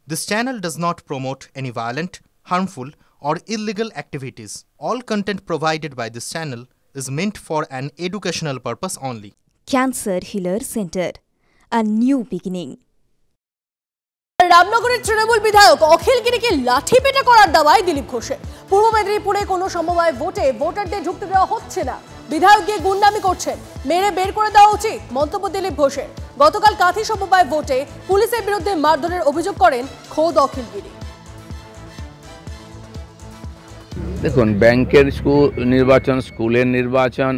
This channel does not promote any violent, harmful, or illegal activities. All content provided by this channel is meant for an educational purpose only. Cancer Healer Center, a new beginning. রামনগরের Trinamool বিধায়ক অখিল গিরিকে লাঠিপেটা করার দাবায় দিলীপ ঘোষের। পূর্ব মেদিনীপুরে কোনো সমবায় ভোটে ভোটারদের ঢুকতে দেওয়া হচ্ছে না, বিধায়ক গিয়ে গুন্ডামি করছেন, মেরে বের করে দেওয়া উচিত মন্তব্য দিলীপ ঘোষের। গতকাল কাঁথি সমবায় ভোটে পুলিশের বিরুদ্ধে মারধরের অভিযোগ করেন খোদ অখিল গিরি। দেখুন, ব্যাংকের নির্বাচন, স্কুলের নির্বাচন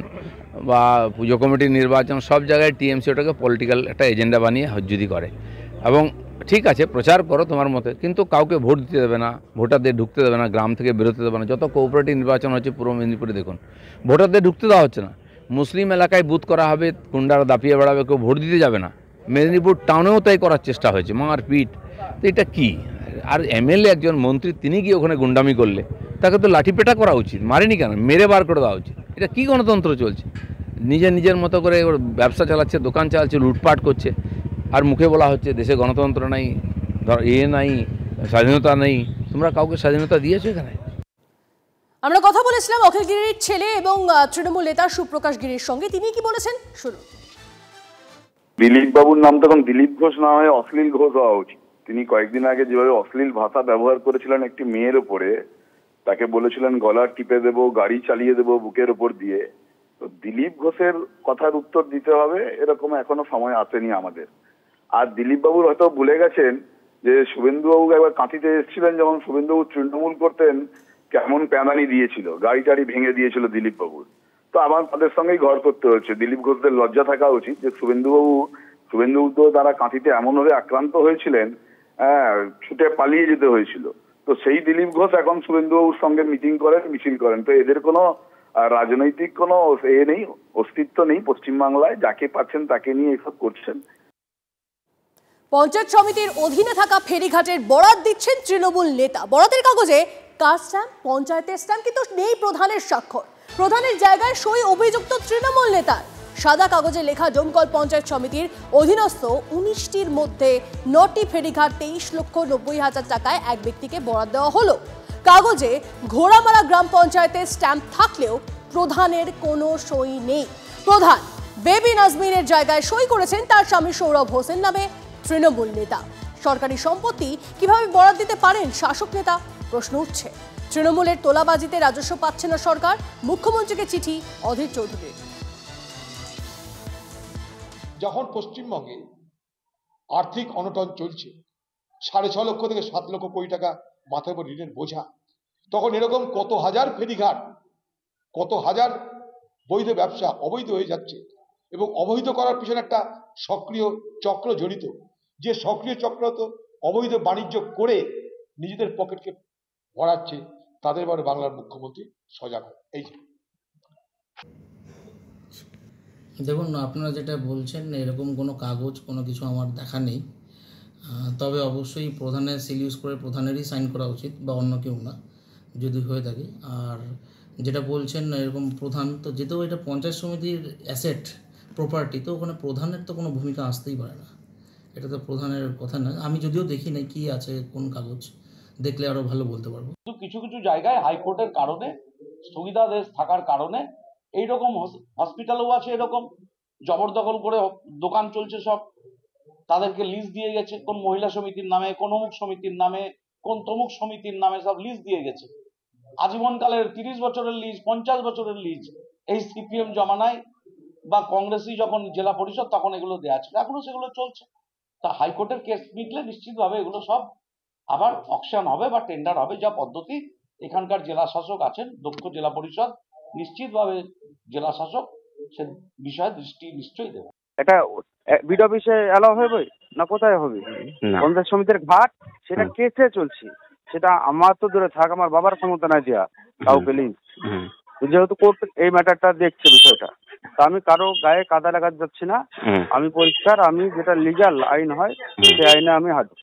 বা পুজো কমিটির নির্বাচন, সব জায়গায় টিএমসি ওটাকে পলিটিক্যাল একটা এজেন্ডা বানিয়ে হজ্জুদি করে। এবং ঠিক আছে, প্রচার করো তোমার মতে, কিন্তু কাউকে ভোট দিতে দেবে না, ভোটারদের ঢুকতে দেবে না, গ্রাম থেকে বেরোতে দেবে না। যত কোঅপারেটিভ নির্বাচন হচ্ছে পূর্ব মেদিনীপুরে দেখুন, ভোটারদের ঢুকতে দেওয়া হচ্ছে না। মুসলিম এলাকায় বুথ করা হবে, গুন্ডারা দাপিয়ে বেড়াবে, কেউ ভোট দিতে যাবে না। মেদিনীপুর টাউনেও তাই করার চেষ্টা হয়েছে, মারপিট। তো এটা কী? আর এমএলএ একজন মন্ত্রী, তিনি কি ওখানে গুন্ডামি করলে তাকে তো লাঠিপেটা করা উচিত, মারেনি কেন, মেরে বার করে দেওয়া উচিত। এটা কি গণতন্ত্র চলছে? নিজের মতো করে ওর ব্যবসা চালাচ্ছে, দোকান চালাচ্ছে, লুটপাট করছে, আর মুখে বলা হচ্ছে দেশে গণতন্ত্র নাই, নাই, স্বাধীনতা নেই। তোমরা কাউকে স্বাধীনতা দিয়েছো এখানে? আমরা কথা বলেছিলাম অখিল গিরির ছেলে এবং তৃণমূল নেতা সুপ্রকাশ গিরির সঙ্গে, তিনি কি বলেছেন শুনুন। দিলীপ বাবুর নাম তখন দিলীপ ঘোষ না হয়ে অশ্লীল ঘোষ হওয়া উচিত। তিনি কয়েকদিন আগে যেভাবে অশ্লীল ভাষা ব্যবহার করেছিলেন একটি মেয়ের ওপরে, তাকে বলেছিলেন গলা টিপে দেবো, গাড়ি চালিয়ে দেবো বুকের ওপর দিয়ে। তো দিলীপ ঘোষের কথার উত্তর দিতে হবে, এরকম এখনো সময় আসেনি আমাদের। আর দিলীপ বাবুর হয়তো ভুলে গেছেন যে শুভেন্দুবাবু একবার কাঁথিতে এসেছিলেন, যখন শুভেন্দুবাবু তৃণমূল করতেন, কেমন প্যাঁদানি দিয়েছিল, গাড়ি টাড়ি ভেঙে দিয়েছিল দিলীপ বাবুর। তো আবার তাদের সঙ্গেই ঘর করতে হচ্ছে। দিলীপ ঘোষদের লজ্জা থাকা উচিত যে শুভেন্দুবাবু তো তারা কাঁথিতে এমনভাবে আক্রান্ত হয়েছিলেন, ছুটে পালিয়ে যেতে হয়েছিল। তো সেই দিলীপ ঘোষ এখন শুভেন্দুবাবুর সঙ্গে মিটিং করেন, মিছিল করেন। তো এদের কোনো রাজনৈতিক কোনো নেই, অস্তিত্ব নেই পশ্চিমবাংলায়। যাকে পাচ্ছেন তাকে নিয়ে এসব করছেন। পঞ্চায়েত সমিতির অধীনে থাকা ফেরিঘাটের বরাত দিচ্ছেন তৃণমূল নেতা। বরাতের কাগজে কার স্ট্যাম্প, পঞ্চায়েতের স্ট্যাম্প, কিন্তু নেই প্রধানের স্বাক্ষর। প্রধানের জায়গায় সই অভিযুক্ত তৃণমূল নেতার। সাদা কাগজে লেখা ডোমকল পঞ্চায়েত সমিতির অধীনস্থ 19টির মধ্যে 9টি ফেরিঘাট 23,90,000 টাকায় এক ব্যক্তিকে বরাত দেওয়া হলো। কাগজে ঘোড়ামারা গ্রাম পঞ্চায়েতের স্ট্যাম্প থাকলেও প্রধানের কোনো সই নেই। প্রধান বেবি নাজমিনের জায়গায় সই করেছেন তার স্বামী সৌরভ হোসেন নামে তৃণমূল নেতা। সরকারি সম্পত্তি কিভাবে বরাত দিতে পারেন শাসক নেতা, প্রশ্ন উঠছে। তৃণমূলের তোলাবাজিতে রাজস্ব পাচ্ছে না সরকার, মুখ্যমন্ত্রীকে চিঠি অধীর চৌধুরীর। যখন পশ্চিমবঙ্গে আর্থিক অনটন চলছে, 6.5 লক্ষ থেকে 7 লক্ষ কোটি টাকা মাথার উপর ঋণের বোঝা, তখন এরকম কত হাজার ফেরিঘাট, কত হাজার বৈধ ব্যবসা অবৈধ হয়ে যাচ্ছে। এবং অবৈধ করার পিছনে একটা সক্রিয় চক্র জড়িত, যে সক্রিয় চক্র তো অবৈধ বাণিজ্য করে নিজেদের পকেটকে ভরাচ্ছে। তাদের ব্যাপারে বাংলার মুখ্যমন্ত্রী সজাগ হয়। এই দেখুন, আপনারা যেটা বলছেন এরকম কোনো কাগজ কোনো কিছু আমার দেখা নেই। তবে অবশ্যই প্রধানের সিল ইউজ করে প্রধানেরই সাইন করা উচিত, বা অন্য কেউ না যদি হয়ে থাকে। আর যেটা বলছেন এরকম প্রধান, তো যেহেতু এটা পঞ্চায়েত সমিতির অ্যাসেট প্রপার্টি, তো ওখানে প্রধানের তো কোনো ভূমিকা আসতেই পারে না। এটা তো প্রধানের কথা না। আমি যদিও দেখি নাই কি আছে, কোন কাগজ, দেখলে আরও ভালো বলতে পারবো। কিছু কিছু জায়গায় হাইকোর্টের কারণে, সুবিধাদেশ থাকার কারণে, এইরকম হসপিটালও আছে এরকম জবরদখল করে দোকান চলছে সব, তাদেরকে লিজ দিয়ে গেছে কোন মহিলা সমিতির নামে, কোন অমুক সমিতির নামে, কোন তমুক সমিতির নামে সব লিজ দিয়ে গেছে। আজীবনকালের 30 বছরের লিজ, 50 বছরের লিজ, এই সিপিএম জমানায় বা কংগ্রেসই যখন জেলা পরিষদ তখন এগুলো দেওয়া ছিল, এখনো সেগুলো চলছে। তা হাইকোর্টের কেস মিটলে নিশ্চিতভাবে এগুলো সব আবার অকশন হবে বা টেন্ডার হবে, যা পদ্ধতি। এখানকার জেলা শাসক আছেন, দক্ষ জেলা পরিষদ, নিশ্চিতভাবে জেলা শাসক সে বিষয়ে দৃষ্টি নিশ্চয়ই দেবে। এটা বিড অফিসে এলাও হবে না কোথায় হবে? পঞ্চায়েত সমিতির ঘাট, সেটা কেসে চলছে। সেটা আমার তো দূরে থাক, আমার বাবার ক্ষমতা নাই দেওয়া কাউকে লিজ। যেহেতু কোর্ট এই ম্যাটারটা দেখছে বিষয়টা, তা আমি কারো গায়ে কাদা লাগাতে যাচ্ছি না। আমি পরিষ্কার, আমি যেটা লিগ্যাল আইন হয় সেই আইনে আমি হাঁটব।